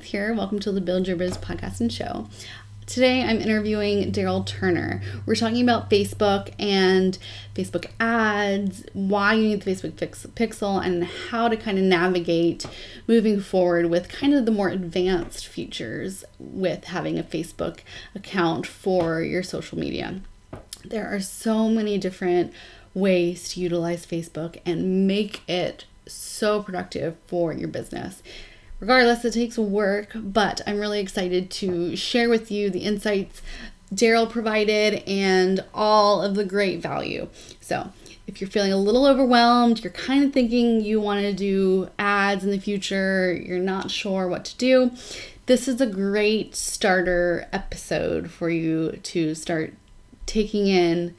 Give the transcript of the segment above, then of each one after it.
Smith here. Welcome to the Build Your Biz podcast and show. Today I'm interviewing Darryl Turner. We're talking about Facebook and Facebook ads, why you need the Facebook pixel, and how to kind of navigate moving forward with kind of the more advanced features with having a Facebook account for your social media. There are so many different ways to utilize Facebook and make it so productive for your business. Regardless, it takes work, but I'm really excited to share with you the insights Darryl provided and all of the great value. So if you're feeling a little overwhelmed, you're kind of thinking you want to do ads in the future, you're not sure what to do, this is a great starter episode for you to start taking in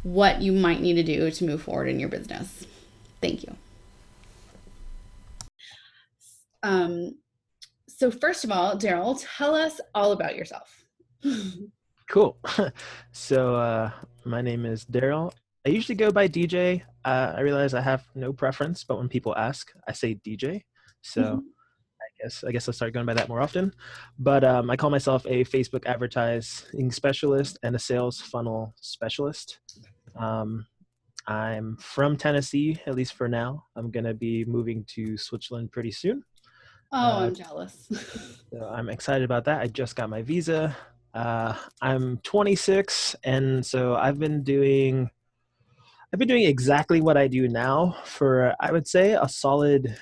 what you might need to do to move forward in your business. Thank you. So first of all, Darryl, tell us all about yourself. Cool. So my name is Darryl. I usually go by DJ. I realize I have no preference, but when people ask, I say DJ. So I guess I'll start going by that more often. But I call myself a Facebook advertising specialist and a sales funnel specialist. I'm from Tennessee, at least for now. I'm going to be moving to Switzerland pretty soon. I'm jealous. So I'm excited about that. I just got my visa. I'm 26, and so I've been doing exactly what I do now for, I would say, a solid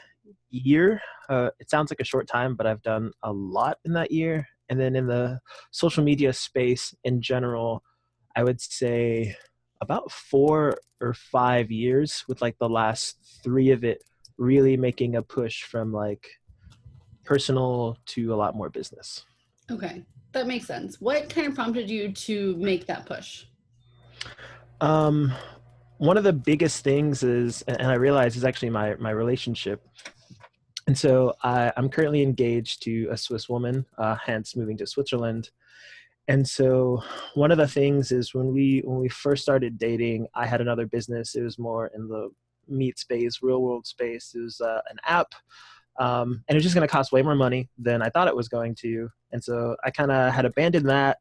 year. It sounds like a short time, but I've done a lot in that year. And then in the social media space in general, I would say about 4 or 5 years, with like the last 3 of it really making a push from like personal to a lot more business. Okay, that makes sense. What kind of prompted you to make that push? One of the biggest things is, and I realize is actually my relationship. And so I'm currently engaged to a Swiss woman, hence moving to Switzerland. And so one of the things is when we first started dating, I had another business. It was more in the meat space, real world space. It was an app. And it was just going to cost way more money than I thought it was going to. And so I kind of had abandoned that.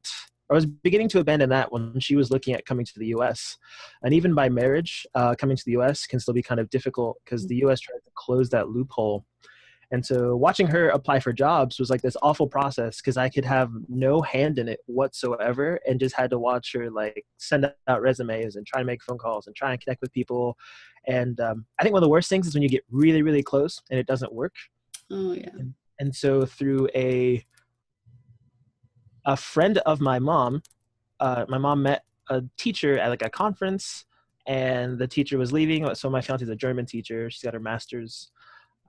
I was beginning to abandon that when she was looking at coming to the US. And even by marriage, coming to the US can still be kind of difficult because the US tried to close that loophole. And so watching her apply for jobs was like this awful process because I could have no hand in it whatsoever and just had to watch her like send out resumes and try to make phone calls and try and connect with people. And I think one of the worst things is when you get really, really close and it doesn't work. Oh, yeah. And so through a friend of my mom met a teacher at like a conference, and the teacher was leaving. So my fiance is a German teacher. She's got her master's.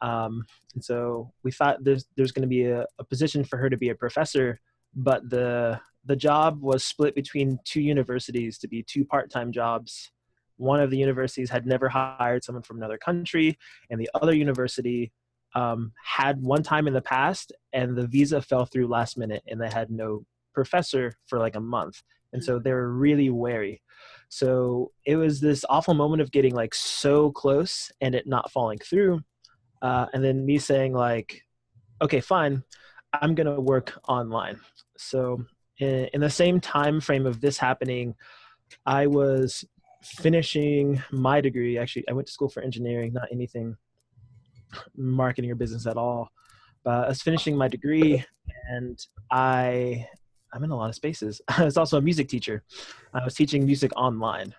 And so we thought there's going to be a position for her to be a professor, but the job was split between 2 universities to be 2 part-time jobs. One of the universities had never hired someone from another country, and the other university had one time in the past, and the visa fell through last minute, and they had no professor for like a month. And so they were really wary. So it was this awful moment of getting like so close and it not falling through. And then me saying like, okay, fine, I'm going to work online. So in the same time frame of this happening, I was finishing my degree. Actually, I went to school for engineering, not anything marketing or business at all. But I was finishing my degree, and I'm in a lot of spaces. I was also a music teacher. I was teaching music online.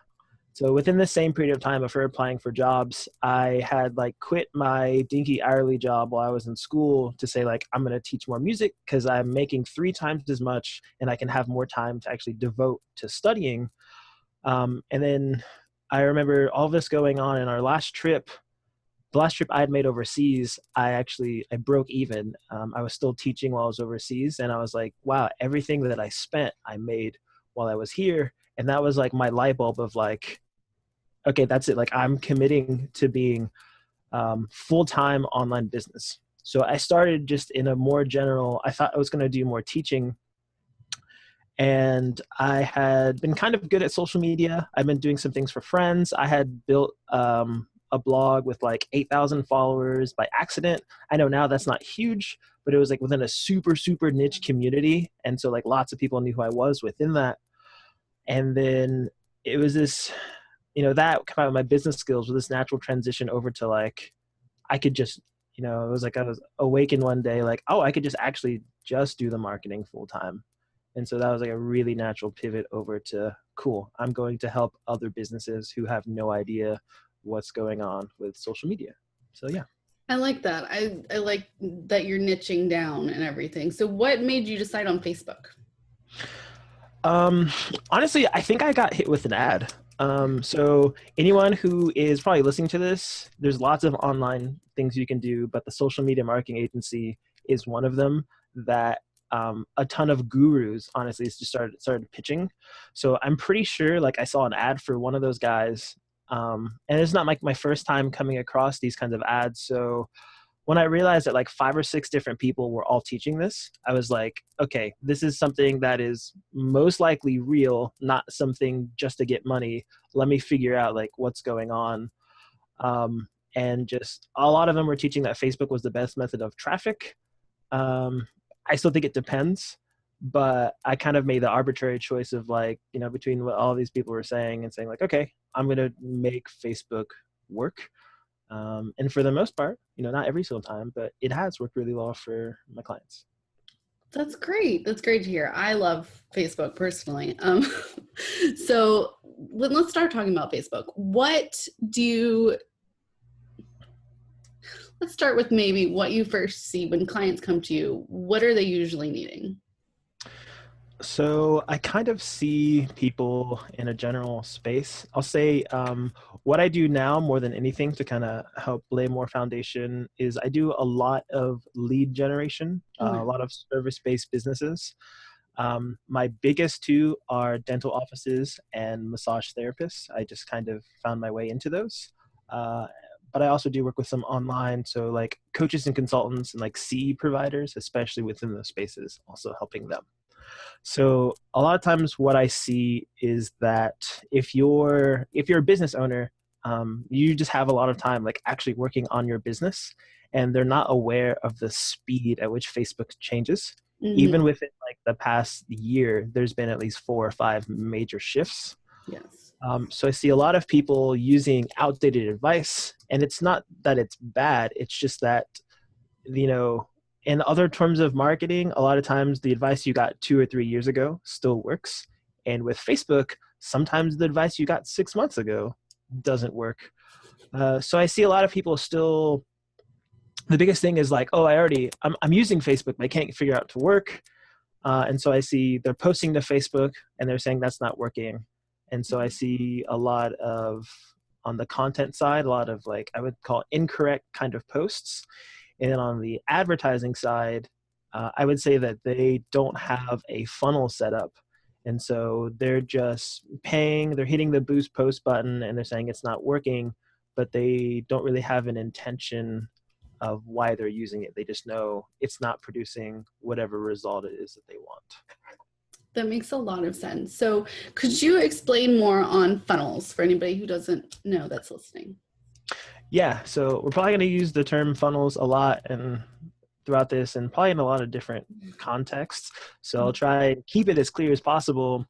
So within the same period of time of her applying for jobs, I had like quit my dinky hourly job while I was in school to say like, I'm going to teach more music because I'm making 3 times as much and I can have more time to actually devote to studying. And then I remember all this going on in our last trip. The last trip I had made overseas, I broke even. I was still teaching while I was overseas. And I was like, wow, everything that I spent, I made while I was here. And that was like my light bulb of like, okay, that's it. Like I'm committing to being full-time online business. So I started just in a more general, I thought I was going to do more teaching. And I had been kind of good at social media. I've been doing some things for friends. I had built a blog with like 8,000 followers by accident. I know now that's not huge, but it was like within a super, super niche community. And so like lots of people knew who I was within that. And then it was this, that combined with my business skills with this natural transition over to like, I could just, it was like I was awakened one day, like, oh, I could just actually just do the marketing full time. And so that was like a really natural pivot over to, cool, I'm going to help other businesses who have no idea what's going on with social media. So yeah. I like that. I like that you're niching down and everything. So what made you decide on Facebook? Honestly, I think I got hit with an ad. So anyone who is probably listening to this, there's lots of online things you can do, but the social media marketing agency is one of them that a ton of gurus honestly just started pitching. So I'm pretty sure like I saw an ad for one of those guys. And it's not like my first time coming across these kinds of ads. So when I realized that like 5 or 6 different people were all teaching this, I was like, okay, this is something that is most likely real, not something just to get money. Let me figure out like what's going on. And just a lot of them were teaching that Facebook was the best method of traffic. I still think it depends, but I kind of made the arbitrary choice of like, between what all these people were saying and saying like, okay, I'm going to make Facebook work. And for the most part, not every single time, but it has worked really well for my clients. That's great. That's great to hear. I love Facebook personally. So let's start talking about Facebook. Let's start with maybe what you first see when clients come to you. What are they usually needing? So I kind of see people in a general space. I'll say what I do now more than anything to kind of help lay more foundation is I do a lot of lead generation, a lot of service-based businesses. My biggest two are dental offices and massage therapists. I just kind of found my way into those. But I also do work with some online, so like coaches and consultants and like CE providers, especially within those spaces, also helping them. So a lot of times what I see is that if you're a business owner, you just have a lot of time like actually working on your business, and they're not aware of the speed at which Facebook changes. Mm-hmm. Even within like the past year, there's been at least 4 or 5 major shifts. Yes. So I see a lot of people using outdated advice, and it's not that it's bad. It's just that, in other terms of marketing, a lot of times the advice you got 2 or 3 years ago still works. And with Facebook, sometimes the advice you got 6 months ago doesn't work. So I see a lot of people still, the biggest thing is like, oh, I'm using Facebook, but I can't figure out to work. And so I see they're posting to Facebook and they're saying that's not working. And so I see a lot of, on the content side, a lot of like, I would call incorrect kind of posts. And then on the advertising side, I would say that they don't have a funnel set up. And so they're just they're hitting the boost post button and they're saying it's not working, but they don't really have an intention of why they're using it. They just know it's not producing whatever result it is that they want. That makes a lot of sense. So could you explain more on funnels for anybody who doesn't know that's listening? Yeah, so we're probably going to use the term funnels a lot and throughout this and probably in a lot of different contexts. So I'll try and keep it as clear as possible.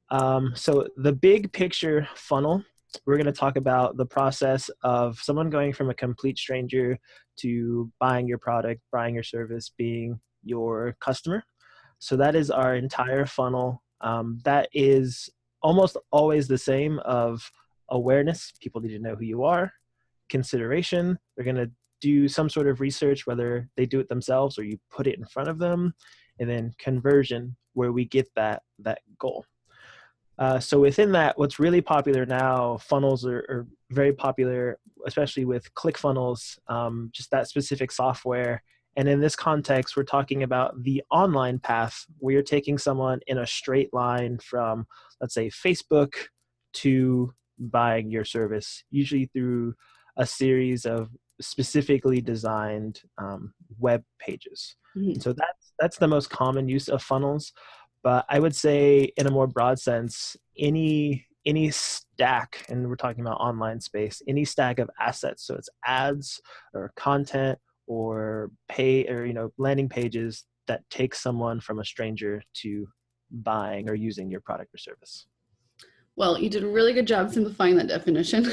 So the big picture funnel, we're going to talk about the process of someone going from a complete stranger to buying your product, buying your service, being your customer. So that is our entire funnel. That is almost always the same of awareness. People need to know who you are. Consideration. They're going to do some sort of research, whether they do it themselves or you put it in front of them. And then conversion, where we get that goal. So within that, what's really popular now, funnels are very popular, especially with ClickFunnels, just that specific software. And in this context, we're talking about the online path where you're taking someone in a straight line from, let's say, Facebook to buying your service, usually through a series of specifically designed web pages. Mm-hmm. So that's the most common use of funnels. But I would say in a more broad sense, any stack, and we're talking about online space, any stack of assets. So it's ads or content or pay or, landing pages that take someone from a stranger to buying or using your product or service. Well, you did a really good job simplifying that definition.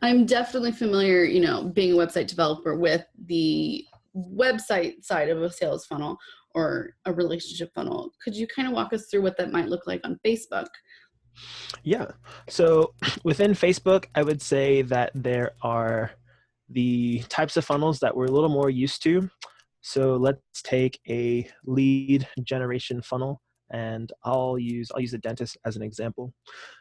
I'm definitely familiar, being a website developer with the website side of a sales funnel or a relationship funnel. Could you kind of walk us through what that might look like on Facebook? Yeah. So within Facebook, I would say that there are the types of funnels that we're a little more used to. So let's take a lead generation funnel, and I'll use a dentist as an example.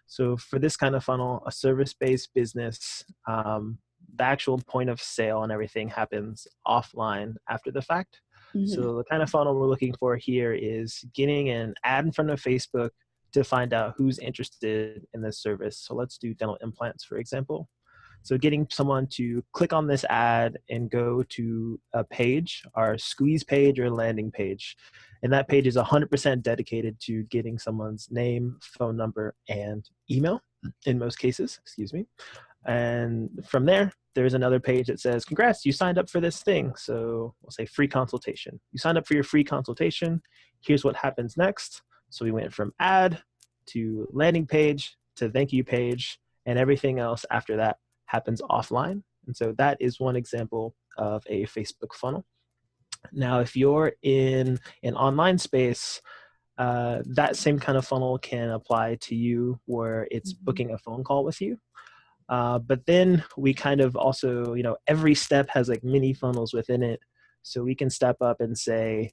So for this kind of funnel, a service-based business, the actual point of sale and everything happens offline after the fact. Mm-hmm. So the kind of funnel we're looking for here is getting an ad in front of Facebook to find out who's interested in this service. So let's do dental implants, for example. So getting someone to click on this ad and go to a page, our squeeze page or landing page. And that page is 100% dedicated to getting someone's name, phone number, and email in most cases, excuse me. And from there, there's another page that says, congrats, you signed up for this thing. So we'll say free consultation. You signed up for your free consultation. Here's what happens next. So we went from ad to landing page to thank you page, and everything else after that happens offline. And so that is one example of a Facebook funnel. Now, if you're in an online space, that same kind of funnel can apply to you where it's booking a phone call with you. But then we kind of also, every step has like mini funnels within it. So we can step up and say,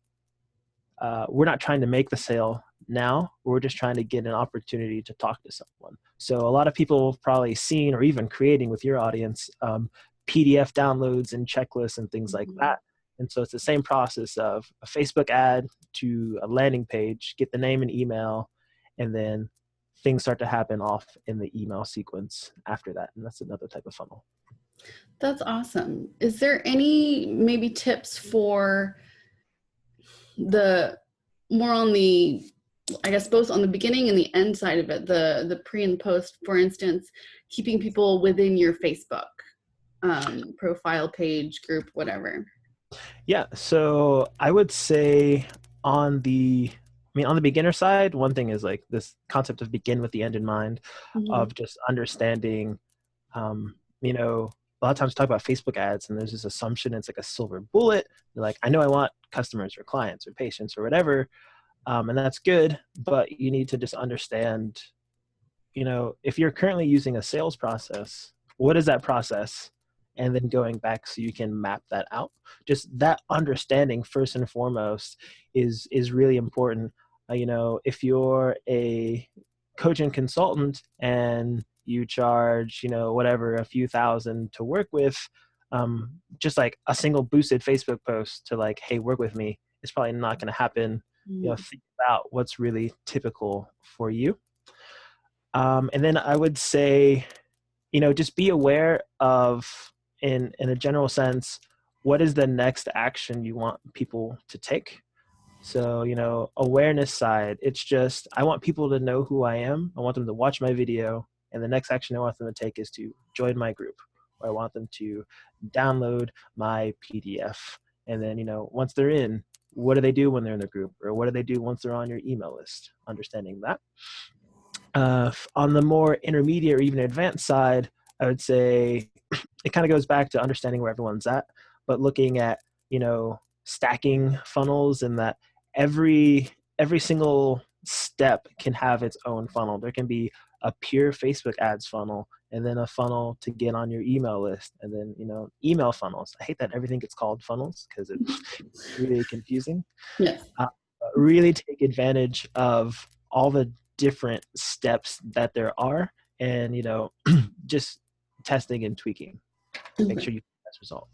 we're not trying to make the sale now. We're just trying to get an opportunity to talk to someone. So a lot of people have probably seen or even creating with your audience PDF downloads and checklists and things like that. And so it's the same process of a Facebook ad to a landing page, get the name and email, and then things start to happen off in the email sequence after that. And that's another type of funnel. That's awesome. Is there any maybe tips for the more on the, I guess, both on the beginning and the end side of it, the pre and post, for instance, keeping people within your Facebook profile page, group, whatever? Yeah. So I would say on the beginner side, one thing is like this concept of begin with the end in mind, of just understanding, a lot of times talk about Facebook ads and there's this assumption it's like a silver bullet. You're like, I know I want customers or clients or patients or whatever. And that's good, but you need to just understand, if you're currently using a sales process, what is that process? And then going back so you can map that out. Just that understanding first and foremost is really important. If you're a coach and consultant and you charge, whatever, a few thousand to work with, just like a single boosted Facebook post to like, hey, work with me, it's probably not going to happen. Think about what's really typical for you. And then I would say, just be aware of, in a general sense, what is the next action you want people to take? So, awareness side, it's just, I want people to know who I am. I want them to watch my video. And the next action I want them to take is to join my group, or I want them to download my PDF. And then, once they're in, what do they do when they're in the group? Or what do they do once they're on your email list? Understanding that. On the more intermediate or even advanced side, I would say it kind of goes back to understanding where everyone's at, but looking at, stacking funnels, and that every single step can have its own funnel. There can be a pure Facebook ads funnel, and then a funnel to get on your email list, and then, email funnels. I hate that everything gets called funnels because it's really confusing. Yes. Really take advantage of all the different steps that there are, and, just testing and tweaking. Make sure you get the best result.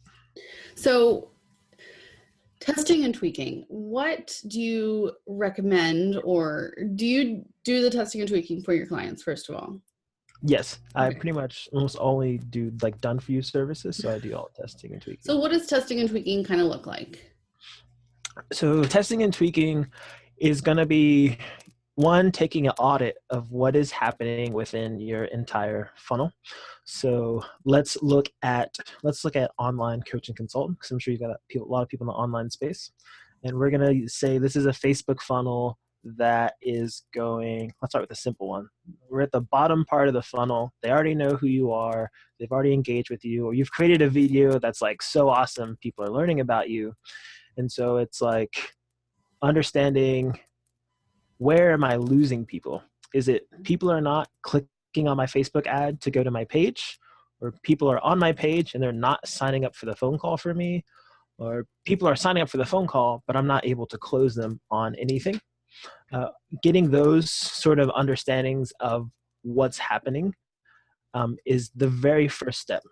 So testing and tweaking, what do you recommend, or do you do the testing and tweaking for your clients, first of all? Yes, okay. I pretty much almost only do like done for you services, so I do all testing and tweaking. So what does testing and tweaking kind of look like? So testing and tweaking is going to be one, taking an audit of what is happening within your entire funnel. So let's look at online coaching consultant, because I'm sure you've got a lot of people in the online space, and we're gonna say this is a Facebook funnel that is going. Let's start with a simple one. We're at the bottom part of the funnel. They already know who you are. They've already engaged with you, or you've created a video that's like so awesome. People are learning about you, and so it's like understanding, where am I losing people? Is it people are not clicking on my Facebook ad to go to my page, or people are on my page and they're not signing up for the phone call for me, or people are signing up for the phone call, but I'm not able to close them on anything? Uh, Getting those sort of understandings of what's happening is the very first step.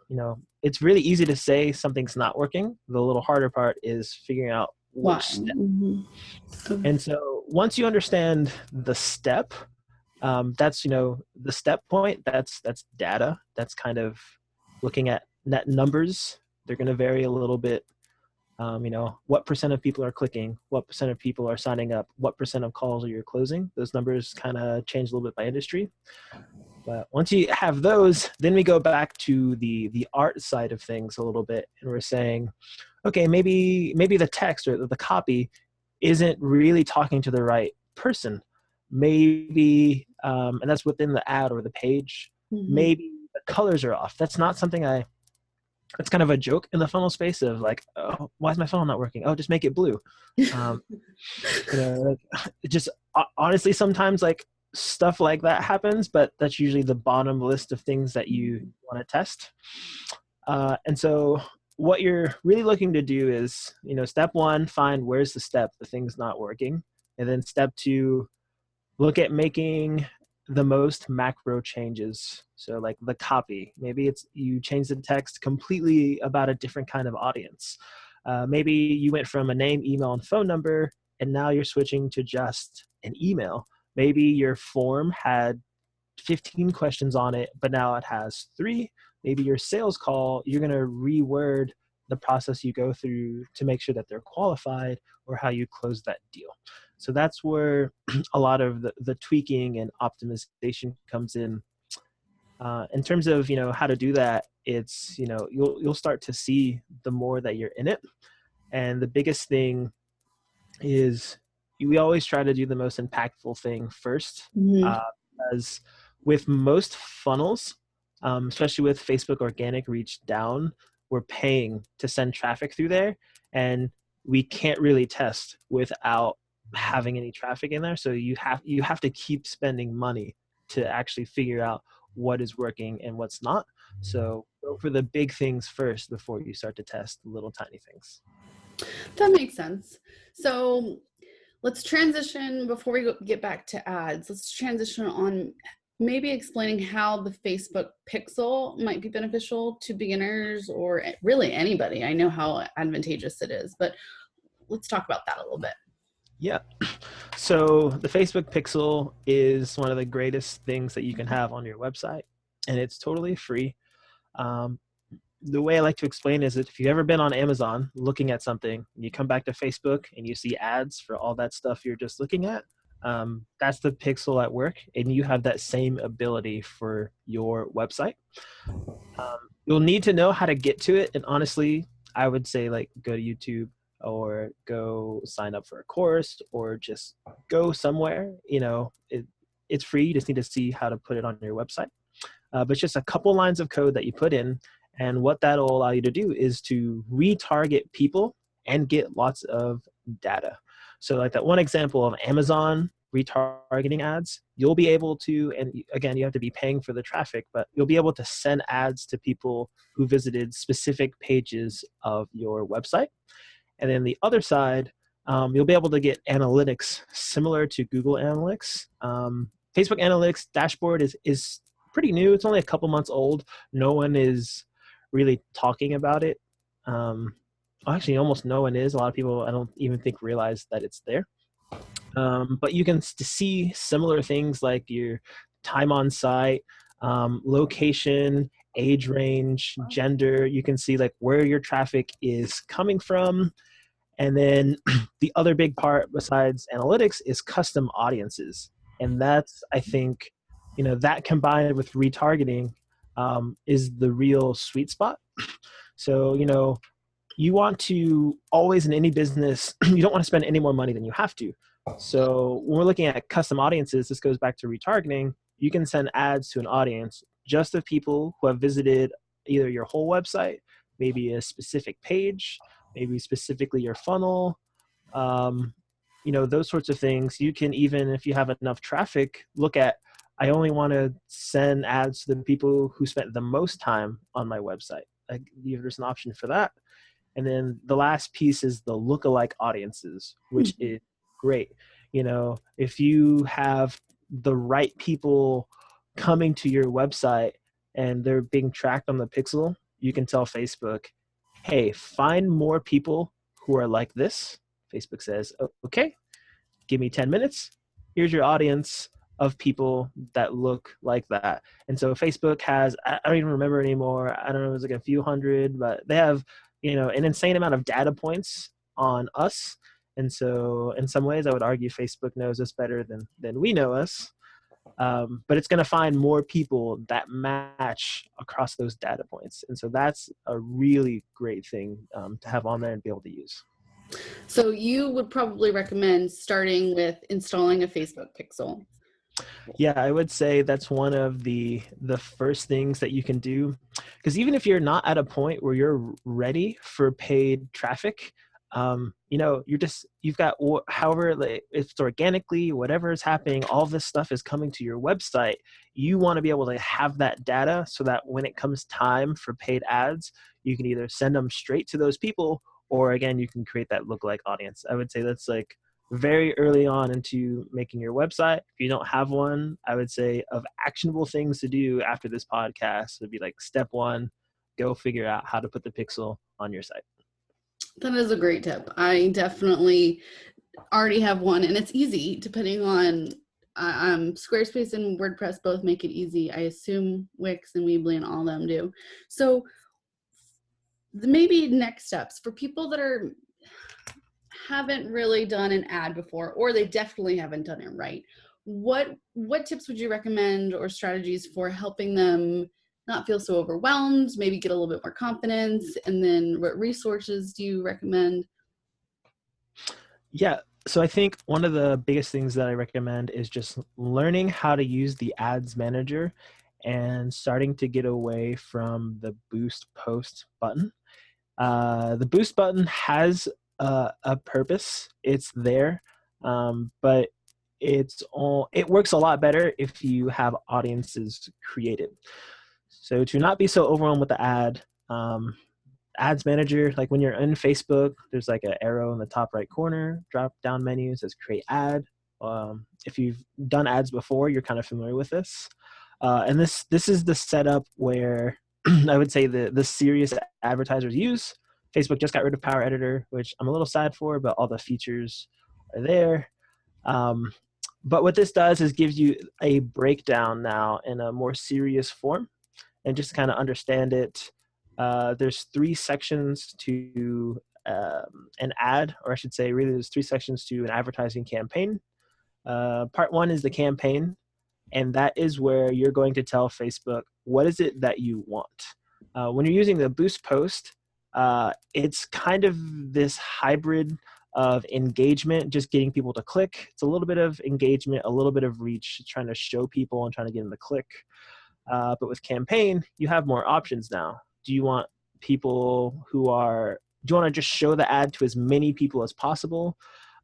It's really easy to say something's not working. The little harder part is figuring out Why? which step. Mm-hmm. And so once you understand the step, that's the step point. That's data. That's kind of looking at net numbers. They're going to vary a little bit. What percent of people are clicking? What percent of people are signing up? What percent of calls are you closing? Those numbers kind of change a little bit by industry. But once you have those, then we go back to the art side of things a little bit, and we're saying, okay, maybe the text or the copy isn't really talking to the right person. Maybe, and that's within the ad or the page. Mm-hmm. Maybe the colors are off. That's not something it's kind of a joke in the funnel space of like, oh, why is my funnel not working? Oh, just make it blue. Just honestly, sometimes like stuff like that happens, but that's usually the bottom list of things that you want to test. And so what you're really looking to do is, step one, find where's the thing's not working. And then step two, look at making the most macro changes. So like the copy, maybe it's you change the text completely about a different kind of audience. Maybe you went from a name, email, and phone number, and now you're switching to just an email. Maybe your form had 15 questions on it, but now it has 3. Maybe your sales call, you're going to reword the process you go through to make sure that they're qualified, or how you close that deal. So that's where a lot of the tweaking and optimization comes in. In terms of how to do that, it's you'll start to see the more that you're in it, and the biggest thing is we always try to do the most impactful thing first. Mm-hmm. Because with most funnels, especially with Facebook organic reach down, we're paying to send traffic through there, and we can't really test without having any traffic in there. So you have to keep spending money to actually figure out what is working and what's not. So go for the big things first before you start to test the little tiny things. That makes sense. So let's transition before we get back to ads. Let's transition on maybe explaining how the Facebook pixel might be beneficial to beginners or really anybody. I know how advantageous it is, but let's talk about that a little bit. Yeah. So the Facebook pixel is one of the greatest things that you can have on your website, and it's totally free. The way I like to explain is that if you've ever been on Amazon looking at something and you come back to Facebook and you see ads for all that stuff you're just looking at, that's the pixel at work, and you have that same ability for your website. You'll need to know how to get to it, and honestly, I would say like go to YouTube or go sign up for a course or just go somewhere. It's free. You just need to see how to put it on your website. But it's just a couple lines of code that you put in, and what that'll allow you to do is to retarget people and get lots of data. So like that one example of Amazon retargeting ads, you'll be able to, and again, you have to be paying for the traffic, but you'll be able to send ads to people who visited specific pages of your website. And then the other side, you'll be able to get analytics similar to Google Analytics. Facebook Analytics dashboard is pretty new. It's only a couple months old. No one is really talking about it. Actually, almost no one is. A lot of people, I don't even think, realize that it's there. But you can see similar things like your time on site, location, age range, gender. You can see like where your traffic is coming from. And then the other big part besides analytics is custom audiences. And that's, I think, that combined with retargeting is the real sweet spot. So, you want to always in any business, you don't want to spend any more money than you have to. So when we're looking at custom audiences, this goes back to retargeting. You can send ads to an audience just of people who have visited either your whole website, maybe a specific page, maybe specifically your funnel, um, those sorts of things. You can, even if you have enough traffic, look at, I only want to send ads to the people who spent the most time on my website. Like, there's an option for that. And then the last piece is the lookalike audiences, which is great. If you have the right people coming to your website and they're being tracked on the pixel, you can tell Facebook, hey, find more people who are like this. Facebook says, okay, give me 10 minutes. Here's your audience of people that look like that. And so Facebook has, I don't even remember anymore. I don't know, it was like a few hundred, but they have, an insane amount of data points on us. And so in some ways, I would argue Facebook knows us better than we know us. But it's going to find more people that match across those data points. And so that's a really great thing to have on there and be able to use. So you would probably recommend starting with installing a Facebook pixel. Yeah, I would say that's one of the first things that you can do, because even if you're not at a point where you're ready for paid traffic, you've got, however, like, if it's organically, whatever is happening, all this stuff is coming to your website. You want to be able to have that data so that when it comes time for paid ads, you can either send them straight to those people, or again, you can create that lookalike audience. I would say that's like very early on into making your website. If you don't have one, I would say of actionable things to do after this podcast would be like step one, go figure out how to put the pixel on your site. That is a great tip. I definitely already have one, and it's easy depending on Squarespace and WordPress both make it easy. I assume Wix and Weebly and all of them do. So maybe next steps for people that haven't really done an ad before, or they definitely haven't done it right. What tips would you recommend or strategies for helping them not feel so overwhelmed, maybe get a little bit more confidence? And then what resources do you recommend? Yeah. So I think one of the biggest things that I recommend is just learning how to use the ads manager and starting to get away from the boost post button. The boost button has a purpose. It's there, but it works a lot better if you have audiences created. So to not be so overwhelmed with the ads manager, like when you're in Facebook, there's like an arrow in the top right corner, drop down menu says create ad. If you've done ads before, you're kind of familiar with this. And this is the setup where I would say the serious advertisers use. Facebook just got rid of Power Editor, which I'm a little sad for, but all the features are there. But what this does is gives you a breakdown now in a more serious form, and just kind of understand it. There's 3 sections to an ad, or I should say, really, there's 3 sections to an advertising campaign. Part 1 is the campaign, and that is where you're going to tell Facebook what is it that you want. When you're using the boost post, it's kind of this hybrid of engagement, just getting people to click. It's a little bit of engagement, a little bit of reach, trying to show people and trying to get them to click. But with campaign, you have more options now. Do you want do you want to just show the ad to as many people as possible?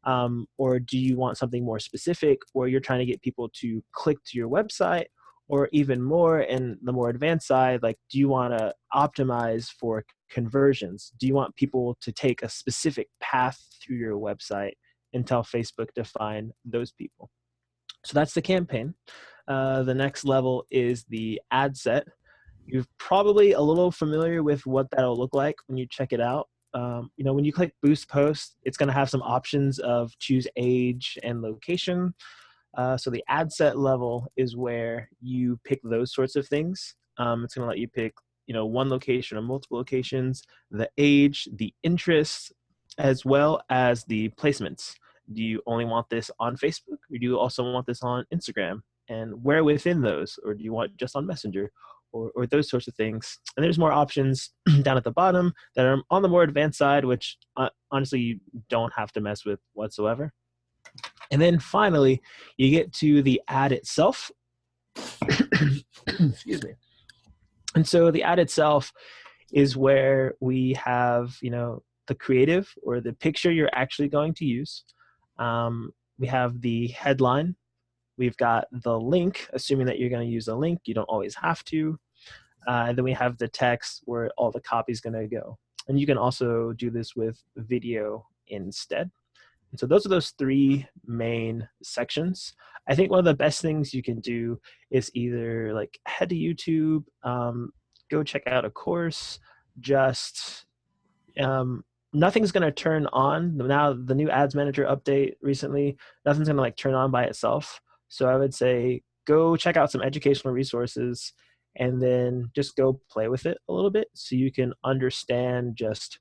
Or do you want something more specific where you're trying to get people to click to your website? Or even more, in the more advanced side, like, do you want to optimize for conversions? Do you want people to take a specific path through your website and tell Facebook to find those people? So that's the campaign. The next level is the ad set. You're probably a little familiar with what that'll look like when you check it out. When you click boost post, it's going to have some options of choose age and location. So the ad set level is where you pick those sorts of things. It's going to let you pick, one location or multiple locations, the age, the interests, as well as the placements. Do you only want this on Facebook, or do you also want this on Instagram? And where within those, or do you want just on Messenger, or those sorts of things? And there's more options down at the bottom that are on the more advanced side, which honestly you don't have to mess with whatsoever. And then finally, you get to the ad itself. Excuse me. And so the ad itself is where we have, the creative or the picture you're actually going to use. We have the headline. We've got the link, assuming that you're going to use a link. You don't always have to. And then we have the text where all the copy is going to go. And you can also do this with video instead. And so those three main sections. I think one of the best things you can do is either like head to YouTube, go check out a course, just nothing's going to turn on. Now the new ads manager update recently, nothing's going to like turn on by itself. So I would say go check out some educational resources and then just go play with it a little bit so you can understand just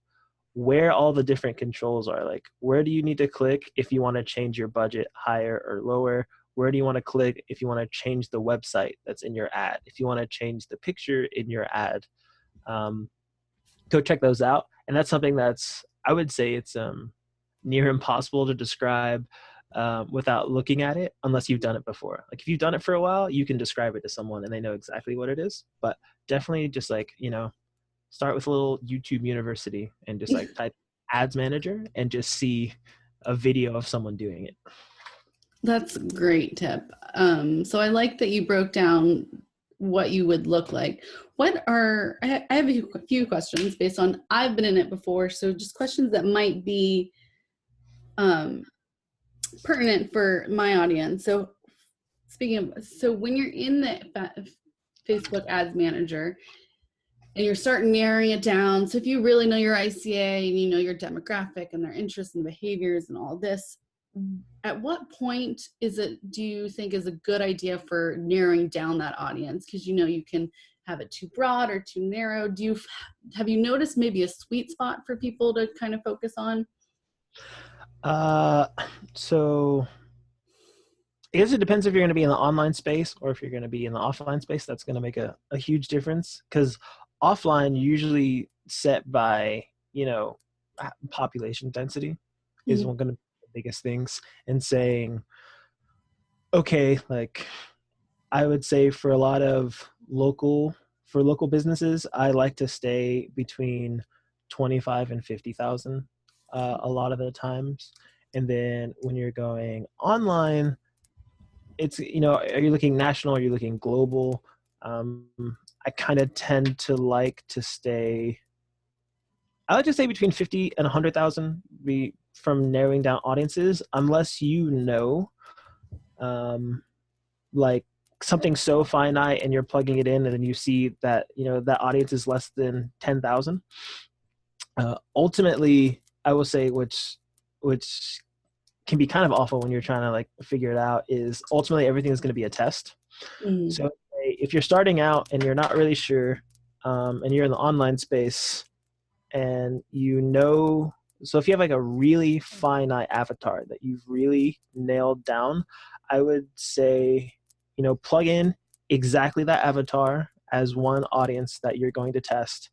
where all the different controls are. Like, where do you need to click if you want to change your budget higher or lower? Where do you want to click if you want to change the website that's in your ad? If you want to change the picture in your ad, go check those out. And that's something that's, I would say it's near impossible to describe without looking at it, unless you've done it before. Like if you've done it for a while, you can describe it to someone and they know exactly what it is. But definitely just like, start with a little YouTube university and just like type ads manager and just see a video of someone doing it. That's a great tip. So I like that you broke down what you would look like. I have a few questions based on, I've been in it before. So just questions that might be pertinent for my audience. So when you're in the Facebook ads manager, and you're starting narrowing it down. So if you really know your ICA and you know your demographic and their interests and behaviors and all this, at what point do you think is a good idea for narrowing down that audience? Because you can have it too broad or too narrow. Have you noticed maybe a sweet spot for people to kind of focus on? So I guess it depends if you're going to be in the online space or if you're going to be in the offline space. That's going to make a huge difference, because offline usually set by, population density is one of the biggest things, and saying, okay, like I would say for a lot of local businesses, I like to stay between 25 and 50,000 a lot of the times. And then when you're going online, it's, are you looking national? Are you looking global? I kind of tend to like to stay, I like to stay between 50 and 100,000 from narrowing down audiences, unless like something so finite and you're plugging it in and then you see that, that audience is less than 10,000. Ultimately, I will say, which can be kind of awful when you're trying to like figure it out, is ultimately everything is going to be a test. So if you're starting out and you're not really sure, and you're in the online space and so if you have like a really finite avatar that you've really nailed down, I would say, plug in exactly that avatar as one audience that you're going to test,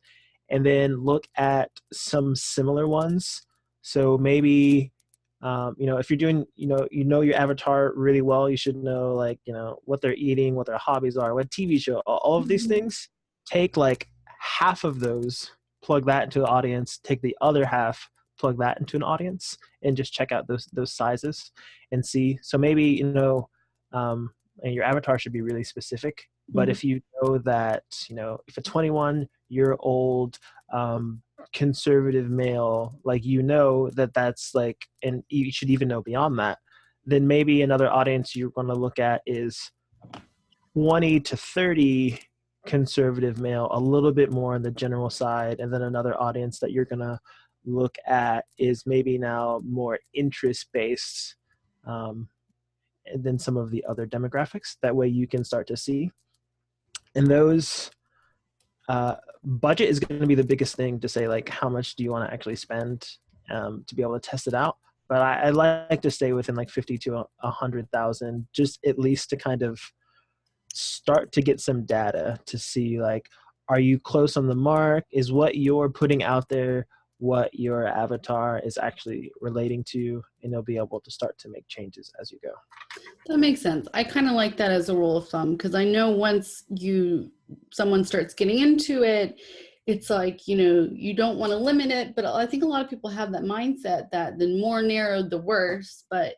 and then look at some similar ones. So maybe, if you're doing, your avatar really well, you should know like, what they're eating, what their hobbies are, what TV show, all of these things. Take like half of those, plug that into the audience, take the other half, plug that into an audience, and just check out those sizes and see. So maybe, and your avatar should be really specific. But if you know that, if a 21-year-old conservative male, like, that's like, and you should even know beyond that, then maybe another audience you're going to look at is 20 to 30 conservative male, a little bit more on the general side. And then another audience that you're going to look at is maybe now more interest-based, and then some of the other demographics. That way you can start to see. And those budget is going to be the biggest thing to say, like, how much do you want to actually spend to be able to test it out. but I like to stay within like 50 to 100,000, just at least to kind of start to get some data to see like, are you close on the mark? Is what you're putting out there what your avatar is actually relating to? And you'll be able to start to make changes as you go. That makes sense. I kind of like that as a rule of thumb, because I know once someone starts getting into it, it's like, you don't want to limit it, but I think a lot of people have that mindset that the more narrow, the worse. But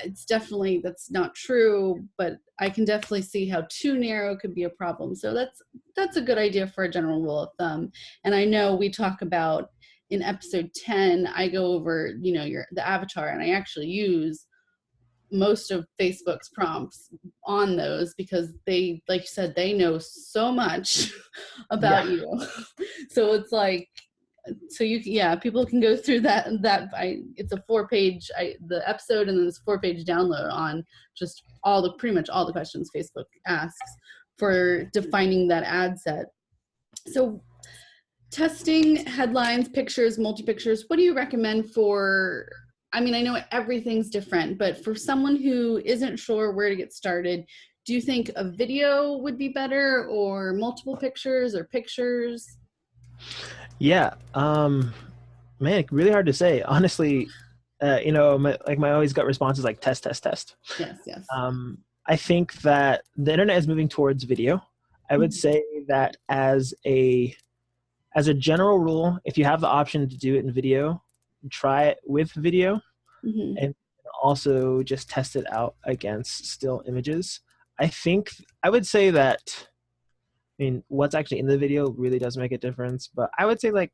it's definitely, that's not true, but I can definitely see how too narrow could be a problem. So that's a good idea for a general rule of thumb. And I know we talk about in episode 10, I go over, the avatar, and I actually use most of Facebook's prompts on those, because they, like you said, they know so much about you. So it's like, people can go through that. It's a 4-page, the episode, and then it's a 4-page download on just pretty much all the questions Facebook asks for defining that ad set. So testing headlines, pictures, multi-pictures, what do you recommend for, I know everything's different, but for someone who isn't sure where to get started, do you think a video would be better, or multiple pictures, or pictures? Yeah. Man, really hard to say. Honestly, my always gut response is like test, test, test. Yes, yes. I think that the internet is moving towards video. I would say that as a general rule, if you have the option to do it in video, try it with video, and also just test it out against still images. I would say that, what's actually in the video really does make a difference, but I would say like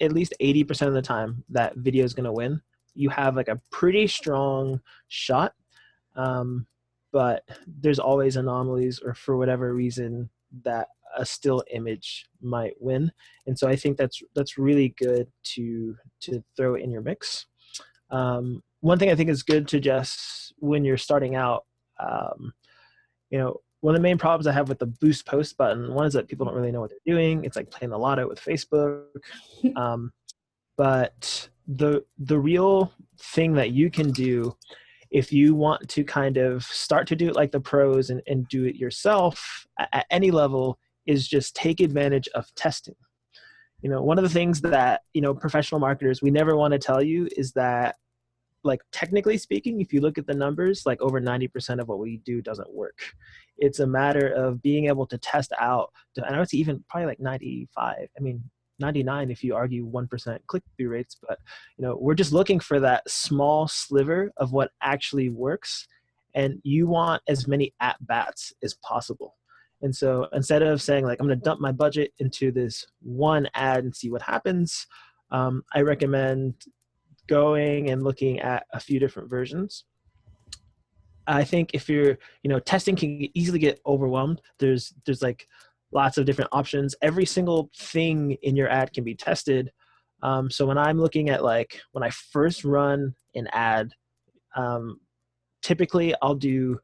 at least 80% of the time that video is going to win. You have like a pretty strong shot, but there's always anomalies, or for whatever reason that a still image might win. And so I think that's really good to throw in your mix. One thing I think is good to just, when you're starting out, one of the main problems I have with the boost post button, one is that people don't really know what they're doing. It's like playing the lotto with Facebook. But the real thing that you can do if you want to kind of start to do it like the pros and do it yourself at any level is just take advantage of testing. One of the things that, professional marketers, we never want to tell you is that, like, technically speaking, if you look at the numbers, like over 90% of what we do doesn't work. It's a matter of being able to test out, and I would say even probably like 95, 99 if you argue 1% click-through rates, but we're just looking for that small sliver of what actually works, and you want as many at-bats as possible. And so instead of saying like, I'm going to dump my budget into this one ad and see what happens, I recommend going and looking at a few different versions. I think if you're, testing can easily get overwhelmed. There's like lots of different options. Every single thing in your ad can be tested. So when I'm looking at, like, when I first run an ad, typically I'll do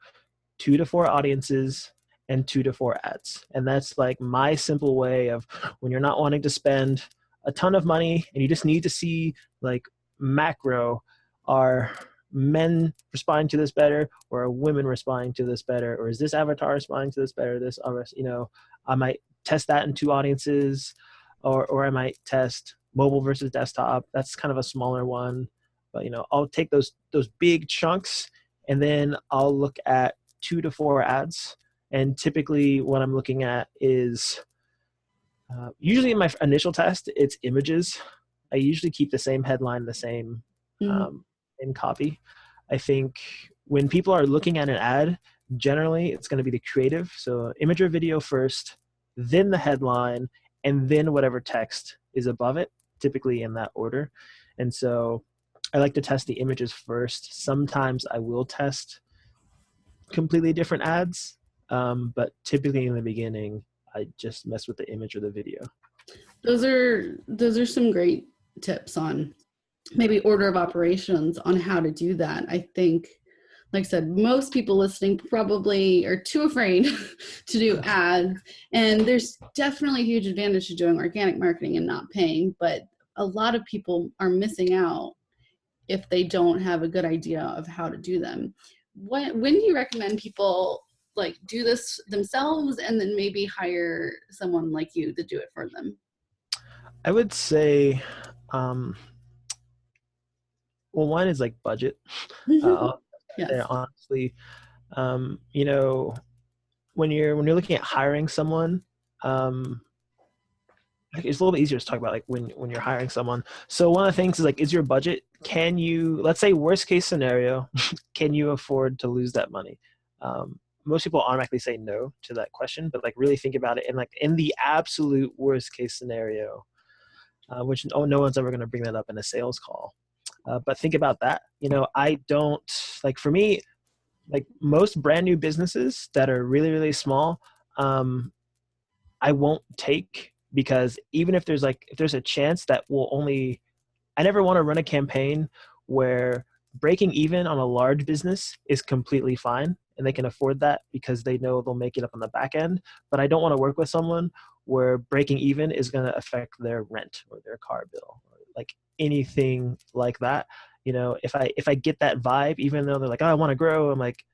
2 to 4 audiences and 2 to 4 ads. And that's like my simple way of, when you're not wanting to spend a ton of money and you just need to see like macro, are men responding to this better, or are women responding to this better, or is this avatar responding to this better? I might test that in 2 audiences, or I might test mobile versus desktop. That's kind of a smaller one, but I'll take those big chunks, and then I'll look at 2 to 4 ads. And typically what I'm looking at is, usually in my initial test, it's images. I usually keep the same headline, the same in copy. I think when people are looking at an ad, generally it's going to be the creative. So image or video first, then the headline, and then whatever text is above it, typically in that order. And so I like to test the images first. Sometimes I will test completely different ads, but typically in the beginning, I just mess with the image or the video. Those are some great tips on maybe order of operations on how to do that. I think, like I said, most people listening probably are too afraid to do ads, and there's definitely a huge advantage to doing organic marketing and not paying, but a lot of people are missing out if they don't have a good idea of how to do them. When do you recommend people like do this themselves and then maybe hire someone like you to do it for them? I would say, um, well, one is like budget. I'll start Yes. there honestly. You know, when you're looking at hiring someone, um, it's a little bit easier to talk about like when you're hiring someone. So one of the things is like, is your budget? Can you, let's say worst case scenario, can you afford to lose that money? Most people automatically say no to that question, but like really think about it. And like in the absolute worst case scenario, which no one's ever going to bring that up in a sales call. But think about that. You know, I don't like for me, like most brand new businesses that are really, really small, I won't take because even if there's a chance that will only I never want to run a campaign where breaking even on a large business is completely fine and they can afford that because they know they'll make it up on the back end. But I don't want to work with someone where breaking even is going to affect their rent or their car bill or like anything like that. You know, if I get that vibe, even though they're like, oh, I want to grow, I'm like,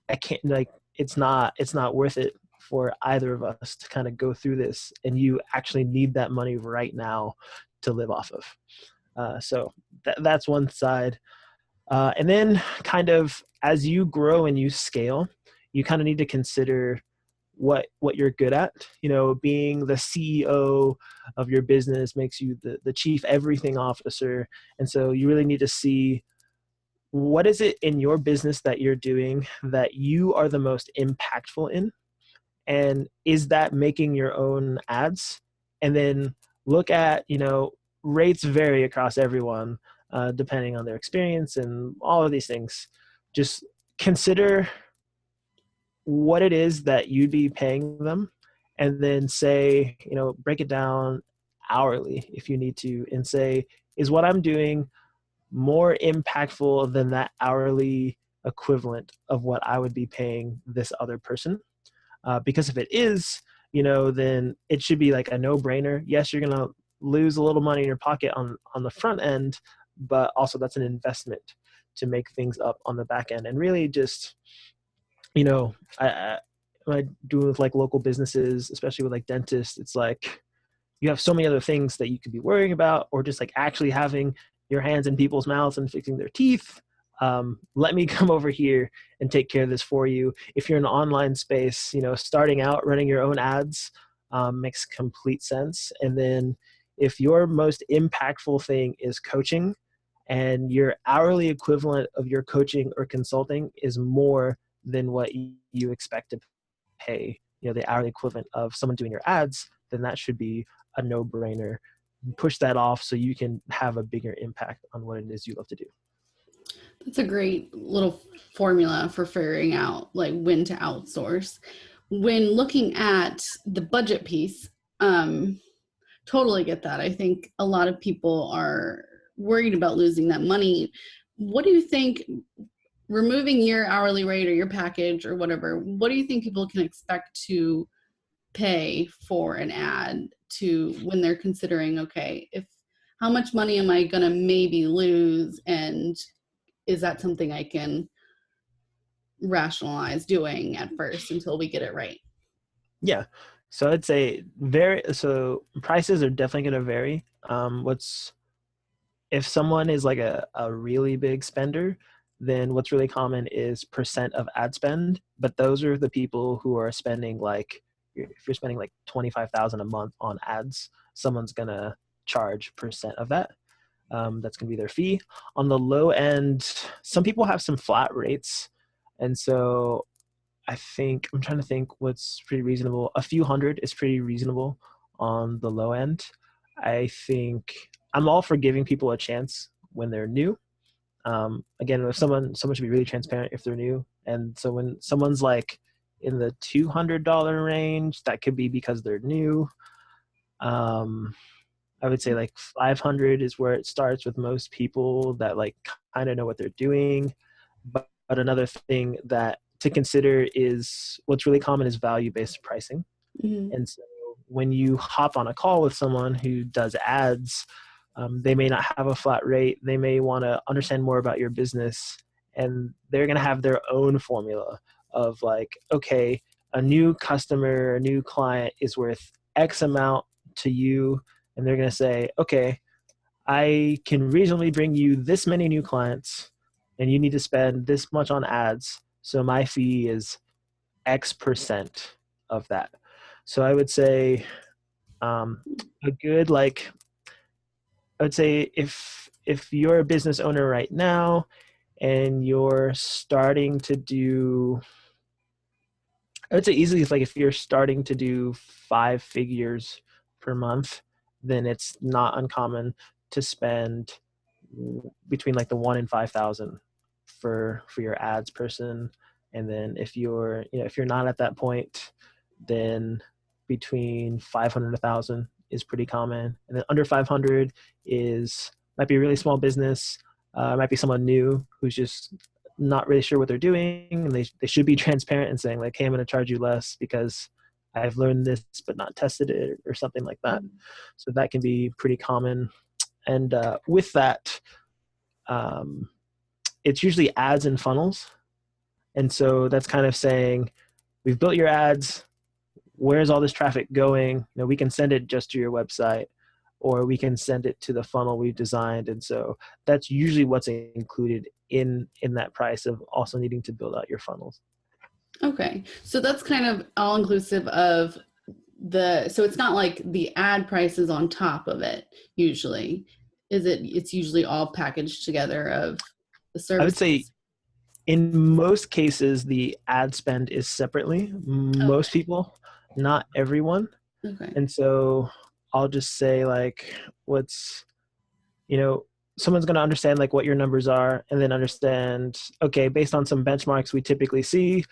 I can't like it's not worth it for either of us to kind of go through this and you actually need that money right now to live off of. So that's one side. And then kind of as you grow and you scale, you kind of need to consider what you're good at. You know, being the CEO of your business makes you the chief everything officer. And so you really need to see what is it in your business that you're doing that you are the most impactful in, and is that making your own ads? And then look at, you know, rates vary across everyone depending on their experience and all of these things. Just consider what it is that you'd be paying them, and then say, you know, break it down hourly if you need to, and say, is what I'm doing more impactful than that hourly equivalent of what I would be paying this other person? Because if it is, you know, then it should be like a no-brainer. Yes, you're gonna lose a little money in your pocket on the front end, but also that's an investment to make things up on the back end. And really, just you know, when I do with like local businesses, especially with like dentists, it's like you have so many other things that you could be worrying about, or just like actually having your hands in people's mouths and fixing their teeth. Let me come over here and take care of this for you. If you're in an online space, you know, starting out running your own ads makes complete sense. And then if your most impactful thing is coaching, and your hourly equivalent of your coaching or consulting is more than what you expect to pay, you know, the hourly equivalent of someone doing your ads, then that should be a no-brainer. Push that off so you can have a bigger impact on what it is you love to do. That's a great little formula for figuring out like when to outsource. When looking at the budget piece, totally get that. I think a lot of people are worried about losing that money. What do you think, removing your hourly rate or your package or whatever, what do you think people can expect to pay for an ad to when they're considering, okay, if how much money am I going to maybe lose, and is that something I can rationalize doing at first until we get it right? Yeah. So I'd say so prices are definitely going to vary. What's If someone is like a really big spender, then what's really common is percent of ad spend. But those are the people who are spending like, if you're spending like 25,000 a month on ads, someone's gonna charge percent of that. That's gonna be their fee. On the low end, some people have some flat rates, and so I'm trying to think what's pretty reasonable. A few hundred is pretty reasonable on the low end. I think I'm all for giving people a chance when they're new. Again, if someone should be really transparent if they're new. And so when someone's like in the $200 range, that could be because they're new. Um, I would say like 500 is where it starts with most people that like kind of know what they're doing. But another thing that to consider is what's really common is value-based pricing. Mm-hmm. And so when you hop on a call with someone who does ads, They may not have a flat rate. They may want to understand more about your business, and they're going to have their own formula of like, okay, a new customer, a new client is worth X amount to you. And they're going to say, okay, I can reasonably bring you this many new clients and you need to spend this much on ads. So my fee is X% of that. So I would say a good like I would say if you're a business owner right now and you're starting to do, I would say easily it's like if you're starting to do 5 figures per month, then it's not uncommon to spend between like the 1 and 5,000 for your ads person. And then if you're if you're not at that point, then between 500 and 1,000 is pretty common. And then under 500 is might be a really small business. Might be someone new who's just not really sure what they're doing, and they should be transparent and saying like, hey, I'm going to charge you less because I've learned this but not tested it or something like that. So that can be pretty common. And with that, it's usually ads and funnels. And so that's kind of saying, we've built your ads. Where's all this traffic going? We can send it just to your website, or we can send it to the funnel we've designed. And so that's usually what's included in that price of also needing to build out your funnels. Okay. So that's kind of all inclusive of so it's not like the ad price is on top of it usually. It's usually all packaged together of the service. I would say in most cases, the ad spend is separately. Most people, not everyone. Okay. And so I'll just say like, someone's going to understand like what your numbers are, and then understand, okay, based on some benchmarks we typically see,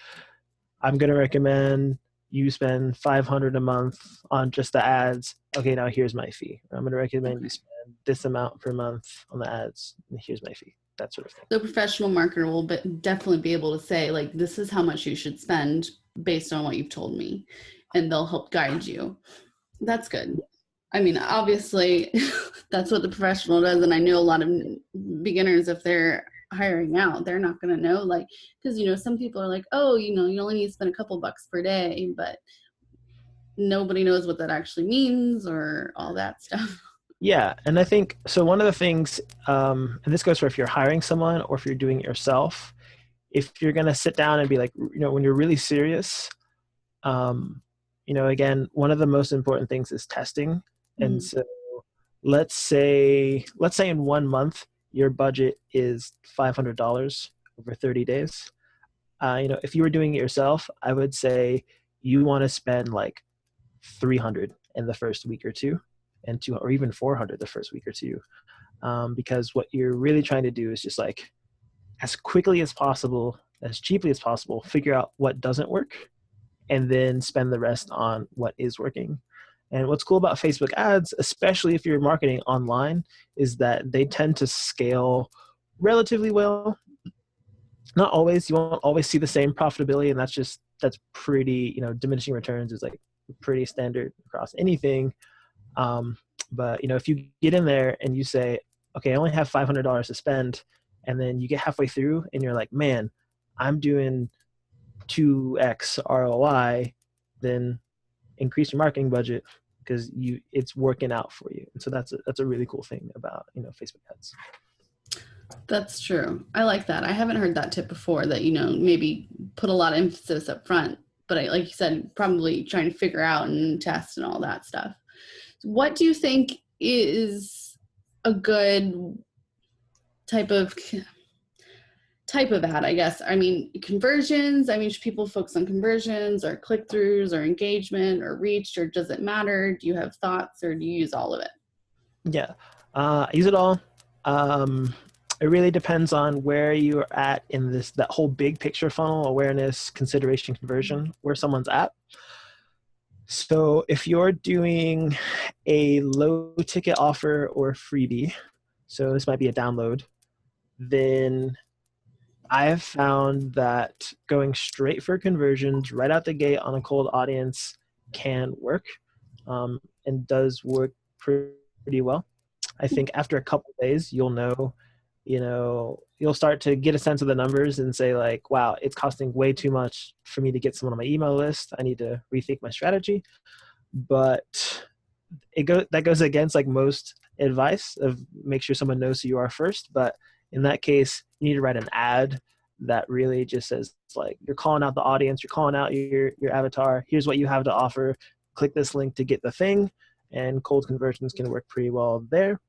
I'm going to recommend you spend $500 a month on just the ads. Okay, now here's my fee. I'm going to recommend you spend this amount per month on the ads, and here's my fee. That sort of thing. The professional marketer will definitely be able to say like, this is how much you should spend based on what you've told me, and they'll help guide you. That's good. I mean, obviously that's what the professional does. And I know a lot of beginners, if they're hiring out, they're not going to know, like, because, some people are like, oh, you only need to spend a couple bucks per day, but nobody knows what that actually means or all that stuff. Yeah. And I think, so one of the things, and this goes for if you're hiring someone or if you're doing it yourself, if you're going to sit down and be like, when you're really serious, again, one of the most important things is testing. And so let's say in 1 month, your budget is $500 over 30 days. If you were doing it yourself, I would say you want to spend like 300 in the first week or two, and or even 400 the first week or two. Because what you're really trying to do is just like, as quickly as possible, as cheaply as possible, figure out what doesn't work, and then spend the rest on what is working. And what's cool about Facebook ads, especially if you're marketing online, is that they tend to scale relatively well. Not always. You won't always see the same profitability, and that's pretty, diminishing returns is like pretty standard across anything. But if you get in there and you say, okay, I only have $500 to spend, and then you get halfway through and you're like, man, I'm doing 2x ROI, then increase your marketing budget because it's working out for you. And so that's a really cool thing about Facebook ads. That's true. I like that. I haven't heard that tip before, that maybe put a lot of emphasis up front, but like you said, probably trying to figure out and test and all that stuff. What do you think is a good type of ad, I guess? I mean, conversions. I mean, should people focus on conversions or click-throughs or engagement or reach, or does it matter? Do you have thoughts, or do you use all of it? Yeah, I use it all. It really depends on where you're at in that whole big picture funnel: awareness, consideration, conversion, where someone's at. So if you're doing a low ticket offer or freebie, so this might be a download, then I have found that going straight for conversions right out the gate on a cold audience can work, and does work pretty well. I think after a couple of days, you'll know, you'll start to get a sense of the numbers and say like, wow, it's costing way too much for me to get someone on my email list. I need to rethink my strategy. But that goes against like most advice of make sure someone knows who you are first. But in that case, you need to write an ad that really just says like, you're calling out the audience, you're calling out your avatar. Here's what you have to offer. Click this link to get the thing, and cold conversions can work pretty well there.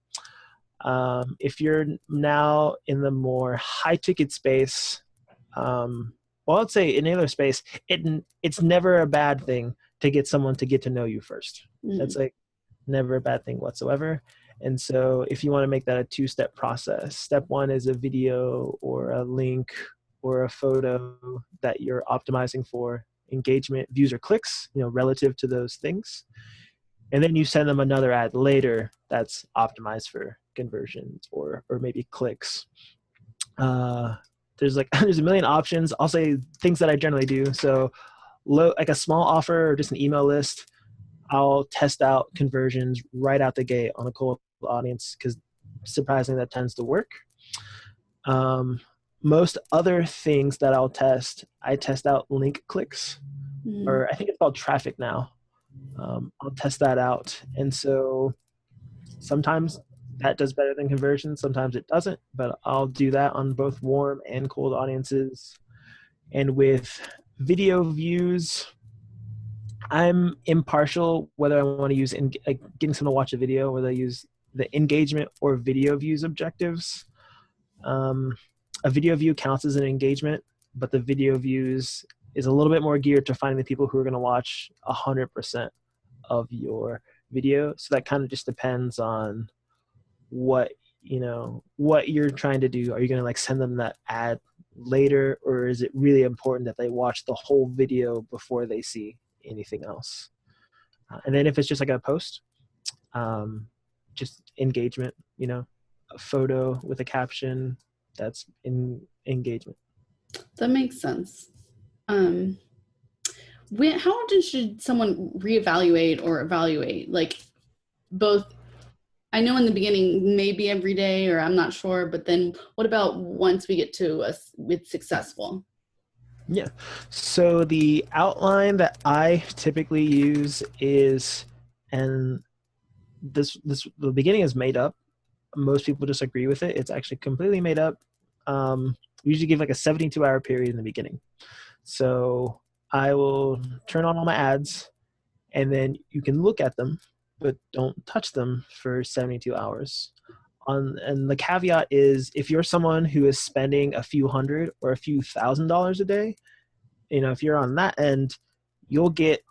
If you're now in the more high ticket space, well, I'd say in any other space, it's never a bad thing to get someone to get to know you first. That's like never a bad thing whatsoever. And so if you want to make that a two-step process, step one is a video or a link or a photo that you're optimizing for engagement, views, or clicks, relative to those things. And then you send them another ad later that's optimized for conversions or maybe clicks. There's a million options. I'll say things that I generally do. So like a small offer or just an email list, I'll test out conversions right out the gate on a cold audience because surprisingly that tends to work. Most other things that I test out link clicks, or I think it's called traffic now. I'll test that out. And so sometimes that does better than conversion. Sometimes it doesn't, but I'll do that on both warm and cold audiences. And with video views, I'm impartial whether I want to use getting someone to watch a video, whether I use the engagement or video views objectives. A video view counts as an engagement, but the video views is a little bit more geared to finding the people who are going to watch 100% of your video. So that kind of just depends on what you're trying to do. Are you going to like send them that ad later, or is it really important that they watch the whole video before they see anything else? And then if it's just like a post, just engagement, a photo with a caption, that's engagement. That makes sense. How often should someone reevaluate or evaluate? Like both, I know in the beginning, maybe every day, or I'm not sure, but then what about once we get to it's successful? Yeah. So the outline that I typically use is, and the beginning is made up. Most people disagree with it. It's actually completely made up. We usually give like a 72-hour period in the beginning. So I will turn on all my ads, and then you can look at them, but don't touch them for 72 hours. And the caveat is if you're someone who is spending a few hundred or a few $1,000s a day, if you're on that end, you'll get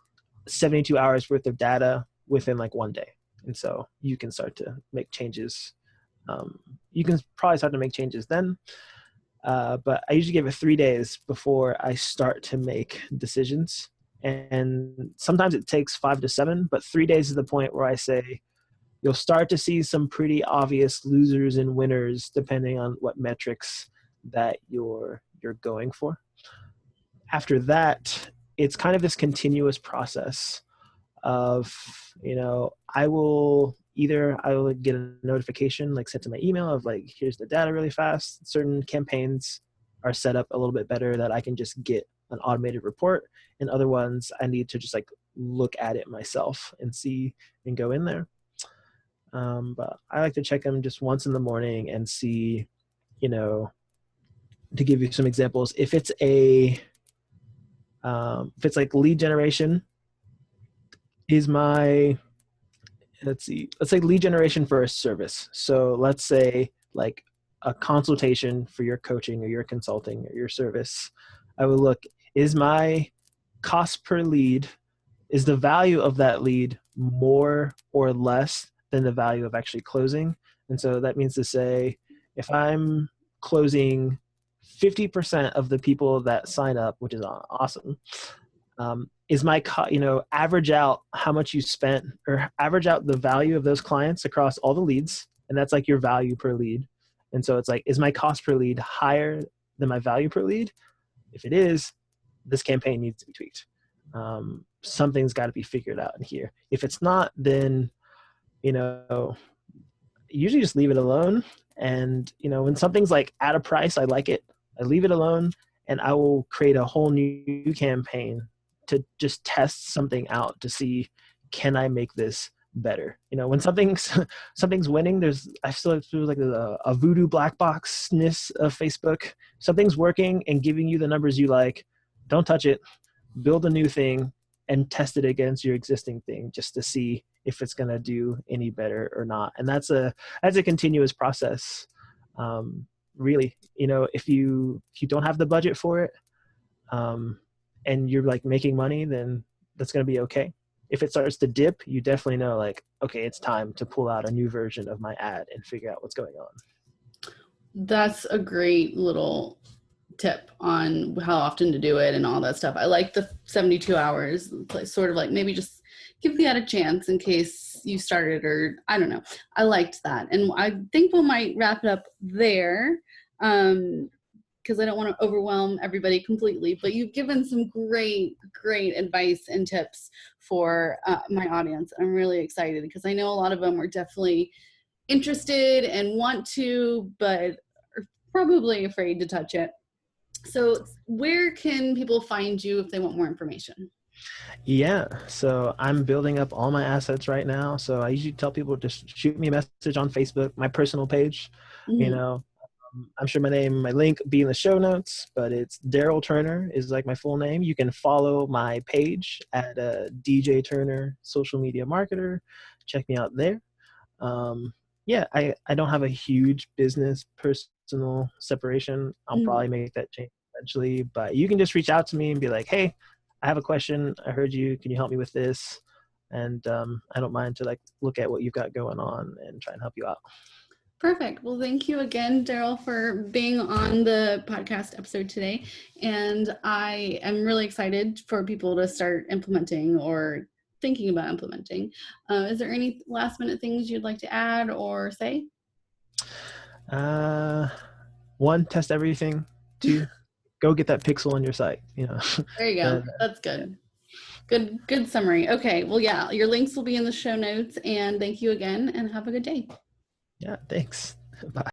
72 hours worth of data within like one day. And so you can start to make changes. You can probably start to make changes then. But I usually give it 3 days before I start to make decisions. And sometimes it takes 5 to 7, but 3 days is the point where I say you'll start to see some pretty obvious losers and winners depending on what metrics that you're going for. After that, it's kind of this continuous process of, I will get a notification like sent to my email of like, here's the data really fast. Certain campaigns are set up a little bit better that I can just get an automated report, and other ones I need to just like look at it myself and see and go in there. But I like to check them just once in the morning and see, to give you some examples, if it's like lead generation is let's say lead generation for a service. So let's say like a consultation for your coaching or your consulting or your service. I would look, is my cost per lead, is the value of that lead more or less than the value of actually closing? And so that means to say, if I'm closing 50% of the people that sign up, which is awesome, is my average out how much you spent, or average out the value of those clients across all the leads, and that's like your value per lead. And so it's like, is my cost per lead higher than my value per lead? If it is, this campaign needs to be tweaked. Something's got to be figured out in here. If it's not, then usually just leave it alone. And when something's like at a price, I like it, I leave it alone, and I will create a whole new campaign to just test something out to see, can I make this better? When something's winning, I still feel like there's a voodoo black boxness of Facebook. Something's working and giving you the numbers you like. Don't touch it. Build a new thing and test it against your existing thing just to see if it's going to do any better or not. And that's a continuous process. Really, if you don't have the budget for it, and you're like making money, then that's going to be okay. If it starts to dip, you definitely know, like, okay, it's time to pull out a new version of my ad and figure out what's going on. That's a great little tip on how often to do it and all that stuff. I like the 72 hours, sort of like maybe just give the ad a chance in case you started, or I don't know. I liked that. And I think we might wrap it up there, because I don't want to overwhelm everybody completely, but you've given some great advice and tips for my audience. I'm really excited because I know a lot of them are definitely interested and want to, but are probably afraid to touch it. So where can people find you if they want more information? Yeah, so I'm building up all my assets right now. So I usually tell people, just shoot me a message on Facebook, my personal page. Mm-hmm. I'm sure my link be in the show notes, but it's Darryl Turner is like my full name. You can follow my page at DJ Turner Social Media Marketer. Check me out there. Yeah, I don't have a huge business personal separation. I'll probably make that change eventually, but you can just reach out to me and be like, hey, I have a question. I heard you. Can you help me with this? And I don't mind to like look at what you've got going on and try and help you out. Perfect. Well, thank you again, Darryl, for being on the podcast episode today. And I am really excited for people to start implementing or thinking about implementing. Is there any last minute things you'd like to add or say? One, test everything. Two, go get that pixel on your site. There you go. That's good. Good summary. Okay. Well, yeah, your links will be in the show notes, and thank you again and have a good day. Yeah, thanks. Bye.